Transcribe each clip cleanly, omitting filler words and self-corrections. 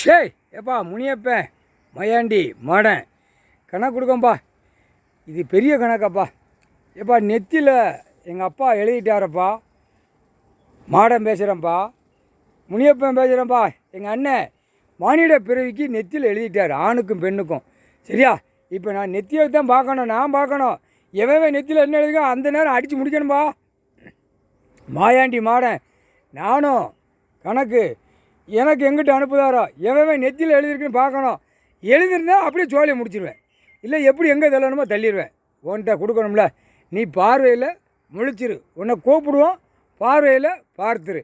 ஷே ஏப்பா முனியப்பன் மயாண்டி மாடன் கணக்கு கொடுக்கம்பா. இது பெரிய கணக்காப்பா. ஏப்பா நெத்தியில் எங்கள் அப்பா எழுதிட்டாரப்பா. மாடன் பேசுகிறேன்ப்பா, முனியப்பன் பேசுகிறேன்ப்பா. எங்கள் அண்ணன் மானிட பிறவிக்கு நெத்தியில் எழுதிட்டார், ஆணுக்கும் பெண்ணுக்கும். சரியா? இப்போ நான் நெத்தியை தான் பார்க்கணும், நான் பார்க்கணும். எவன் நெத்தியில் என்ன எழுதிக்கோ அந்த நேரம் அடித்து முடிக்கணும்பா. மாயாண்டி மாடன் நானும் கணக்கு எனக்கு எங்கிட்ட அனுப்புதாரோ எவன் நெத்தியில் எழுதிருக்குன்னு பார்க்கணும். எழுதிருந்தா அப்படியே ஜோலியை முடிச்சிடுவேன், இல்லை எப்படி எங்கே தள்ளணுமோ தள்ளிடுவேன். உன்கிட்ட கொடுக்கணும்ல, நீ பார்வையில் முழிச்சிரு, உன்னை கூப்பிடுவோம், பார்வையில் பார்த்துரு.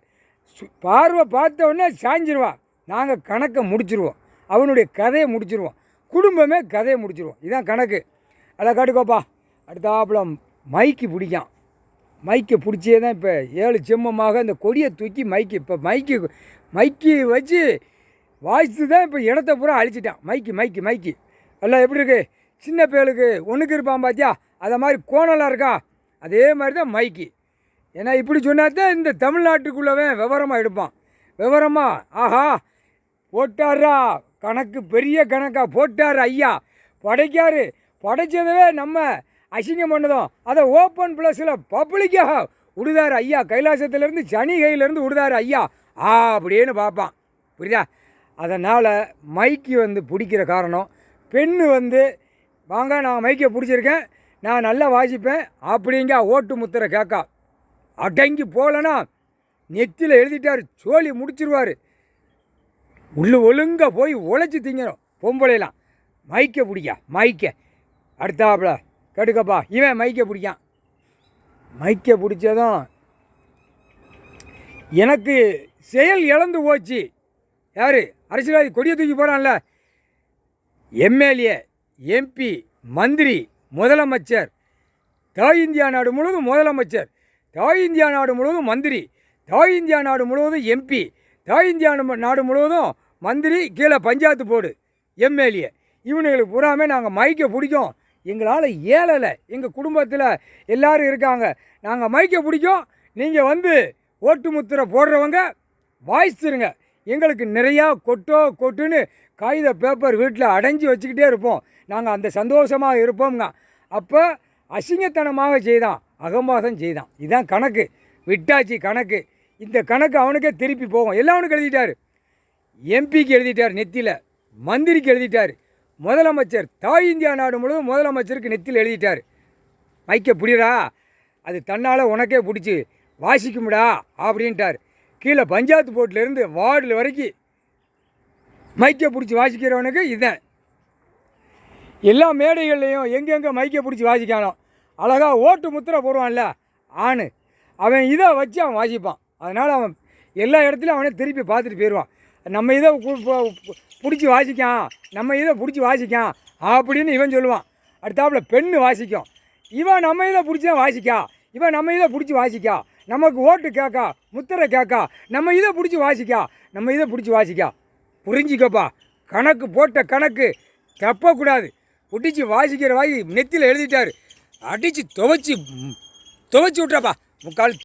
பார்வை பார்த்த உடனே சாஞ்சிருவா. நாங்கள் கணக்கை முடிச்சிருவோம், அவனுடைய கதையை முடிச்சிருவோம், குடும்பமே கதையை முடிச்சிருவோம். இதுதான் கணக்கு. அதை காட்டுக்கோப்பா. அடுத்தாப்புல மைக்கு பிடிக்கான். மைக்கை பிடிச்சே தான் இப்போ 7 செம்மமாக இந்த கொடியை தூக்கி இப்போ மைக்கு வச்சு வாய்ஸ் தான் இப்போ இடத்த பூரா அழிச்சிட்டான். மைக்கு எல்லாம் எப்படி இருக்குது? சின்ன பேருக்கு ஒன்றுக்கு இருப்பான் பார்த்தியா, அதை மாதிரி கோணலாக இருக்கா, அதே மாதிரி தான் மைக்கு. ஏன்னா இப்படி சொன்னால் தான் இந்த தமிழ்நாட்டுக்குள்ளவே விவரமாக எடுப்பான். விவரமாக ஆஹா போட்டாரா கணக்கு, பெரிய கணக்காக போட்டார் ஐயா, படைக்காரு. படைச்சதவே நம்ம அசிங்கம் பண்ணதும் அதை ஓப்பன் ப்ளஸில் பப்ளிக்காக விடுதார் ஐயா. கைலாசத்துலேருந்து சனி கையிலேருந்து விடுதார் ஐயா அப்படின்னு பார்ப்பான். புரியுதா? அதனால் மைக்கு பிடிக்கிற காரணம், பெண்ணு வாங்க நான் மைக்கை பிடிச்சிருக்கேன், நான் நல்லா வாசிப்பேன் அப்படிங்க ஓட்டு முத்திரை கேட்கா. அடங்கி போகலன்னா நெத்தியில் எழுதிட்டார், சோழி முடிச்சிருவார். ஒழுங்காக போய் உழைச்சி திங்கணும் பொம்பளைலாம். மைக்கை பிடிக்கா, மைக்கை அடுத்தாப்புல கேட்டுக்கப்பா. இவன் மைக்கை பிடிக்கான். மைக்கை பிடிச்சதும் எனக்கு செயல் இழந்து போச்சு. யார்? அரசியல்வாதி கொடியை தூக்கி போகிறான்ல, எம்எல்ஏ, எம்பி, மந்திரி, முதலமைச்சர், தாய் இந்தியா நாடு முழுவதும் முதலமைச்சர், தாய் இந்தியா நாடு முழுவதும் மந்திரி, தாய் இந்தியா நாடு முழுவதும் எம்பி, தாய் இந்தியா நாடு முழுவதும் மந்திரி, கீழே பஞ்சாயத்து போர்டு, எம்எல்ஏ, இவனுங்களுக்கு பூராமே நாங்கள் மைக்கை பிடிக்கும். எங்களால் ஏழலை, எங்கள் குடும்பத்தில் எல்லோரும் இருக்காங்க, நாங்கள் மைக்கை பிடிக்கும். நீங்கள் ஓட்டு முத்திரை போடுறவங்க வாய்ச்சிருங்க. எங்களுக்கு நிறையா கொட்டுன்னு காகித பேப்பர் வீட்டில் அடைஞ்சி வச்சுக்கிட்டே இருப்போம், நாங்கள் அந்த சந்தோஷமாக இருப்போம்ங்க. அப்போ அசிங்கத்தனமாக செய்தான், அகம்பாசம் செய்தான். இதுதான் கணக்கு. விட்டாச்சு கணக்கு. இந்த கணக்கு அவனுக்கே திருப்பி போகும். எல்லாம் அவனுக்கு எழுதிட்டார். எம்பிக்கு எழுதிட்டார் நெத்தியில், மந்திரிக்கு எழுதிட்டார், முதலமைச்சர், தாய் இந்தியா நாடு முழுவதும் முதலமைச்சருக்கு நெத்தியில் எழுதிட்டார். மைக்கை பிடிடா, அது தன்னால் உனக்கே பிடிச்சி வாசிக்கும்டா அப்படின்ட்டார். கீழே பஞ்சாயத்து போர்ட்டிலேருந்து வார்டில் வரைக்கும் மைக்கை பிடிச்சி வாசிக்கிறவனுக்கு இதுதான். எல்லா மேடைகள்லையும் எங்கெங்கே மைக்கை பிடிச்சி வாசிக்கானோ அழகாக ஓட்டு முத்திரை போடுவான்ல ஆண், அவன் இதை வச்சு அவன் வாசிப்பான். அதனால் அவன் எல்லா இடத்துலையும் அவனே திருப்பி பார்த்துட்டு போயிடுவான். நம்ம இதை பிடிச்சி வாசிக்கான், நம்ம இதை பிடிச்சி வாசிக்கான் அப்படின்னு இவன் சொல்லுவான். அடுத்தாப்புல பெண்ணு வாசிக்கும், இவன் நம்ம இதை பிடிச்சி தான் வாசிக்கா, இவன் நம்ம இதை பிடிச்சி வாசிக்கா, நமக்கு ஓட்டு கேட்கா, முத்திரை கேட்கா, நம்ம இதை பிடிச்சி வாசிக்கா, நம்ம இதை பிடிச்சி வாசிக்கா. புரிஞ்சிக்கப்பா, கணக்கு போட்ட கணக்கு தப்பக்கூடாது. பிடிச்சி வாசிக்கிற வாங்கி நெத்தியில் எழுதிட்டார். அடித்து துவைச்சி விட்றாப்பா, முக்கால்